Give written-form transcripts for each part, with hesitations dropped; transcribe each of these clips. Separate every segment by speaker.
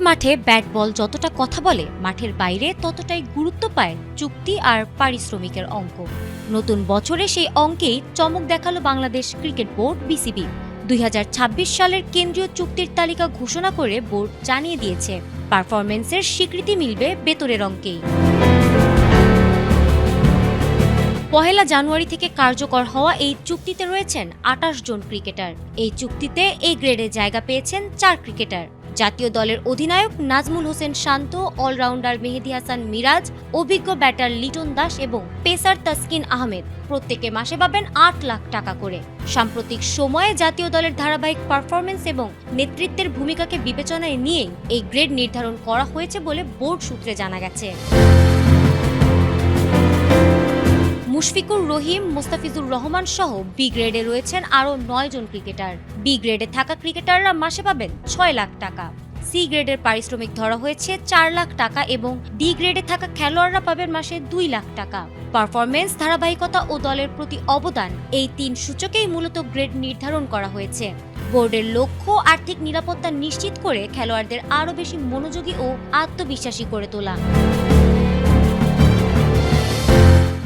Speaker 1: মাঠে bat ball যতটা কথা বলে, মাঠের বাইরে ততটাই গুরুত্ব পায় চুক্তি আর পারিশ্রমিকের অঙ্ক। নতুন বছরে সেই অঙ্কেই চমক দেখালো বাংলাদেশ ক্রিকেট বোর্ড বিসিবি। 2026 সালের কেন্দ্রীয় চুক্তির তালিকা ঘোষণা করে বোর্ড জানিয়ে দিয়েছে, পারফরম্যান্সের স্বীকৃতি মিলবে বেতনের অঙ্কেই। 1 জানুয়ারি থেকে কার্যকর হওয়া এই চুক্তিতে রয়েছেন 28 জন ক্রিকেটার। এই চুক্তিতে এই গ্রেডে জায়গা পেয়েছেন 4 ক্রিকেটার। জাতীয় দলের অধিনায়ক নাজমুল হোসেন শান্ত, অলরাউন্ডার মেহেদী হাসান মিরাজ, অভিজ্ঞ ব্যাটার লিটন দাস এবং পেসার তাসকিন আহমেদ প্রত্যেকে মাসে পাবেন 8 লাখ টাকা করে। সাম্প্রতিক সময়ে জাতীয় দলের ধারাবাহিক পারফরমেন্স এবং নেতৃত্বের ভূমিকাকে বিবেচনায় নিয়েই এই গ্রেড নির্ধারণ করা হয়েছে বলে বোর্ড সূত্রে জানা গেছে। মুশফিকুর রহিম, মোস্তাফিজুর রহমান সহ বি গ্রেডে রয়েছেন আরও 9 জন ক্রিকেটার। বি গ্রেডে থাকা ক্রিকেটাররা মাসে পাবেন 6 লাখ টাকা। সি গ্রেডের পারিশ্রমিক ধরা হয়েছে 4 লাখ টাকা এবং ডি গ্রেডে থাকা খেলোয়াড়রা পাবেন মাসে 2 লাখ টাকা। পারফরমেন্স, ধারাবাহিকতা ও দলের প্রতি অবদান, এই 3 সূচকেই মূলত গ্রেড নির্ধারণ করা হয়েছে। বোর্ডের লক্ষ্য আর্থিক নিরাপত্তা নিশ্চিত করে খেলোয়াড়দের আরও বেশি মনোযোগী ও আত্মবিশ্বাসী করে তোলা।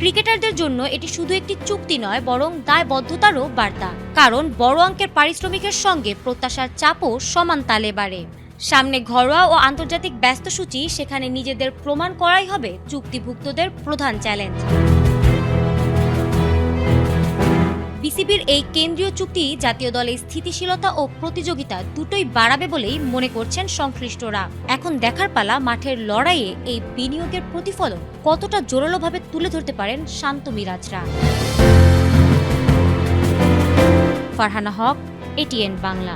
Speaker 1: ক্রিকেটারদের জন্য এটি শুধু একটি চুক্তি নয়, বরং দায়বদ্ধতারও বার্তা। কারণ বড় অঙ্কের পারিশ্রমিকের সঙ্গে প্রত্যাশার চাপও সমান তালে বাড়ে। সামনে ঘরোয়া ও আন্তর্জাতিক ব্যস্ত সূচি, সেখানে নিজেদের প্রমাণ করাই হবে চুক্তিভুক্তদের প্রধান চ্যালেঞ্জ। বিসিবির এই কেন্দ্রীয় চুক্তি জাতীয় দলে স্থিতিশীলতা ও প্রতিযোগিতা দুটোই বাড়াবে বলেই মনে করছেন সংশ্লিষ্টরা। এখন দেখার পালা, মাঠের লড়াইয়ে এই বিনিয়োগের প্রতিফলন কতটা জোরালোভাবে তুলে ধরতে পারেন শান্ত মিরাজরা। ফারহানা হক, এটিএন বাংলা।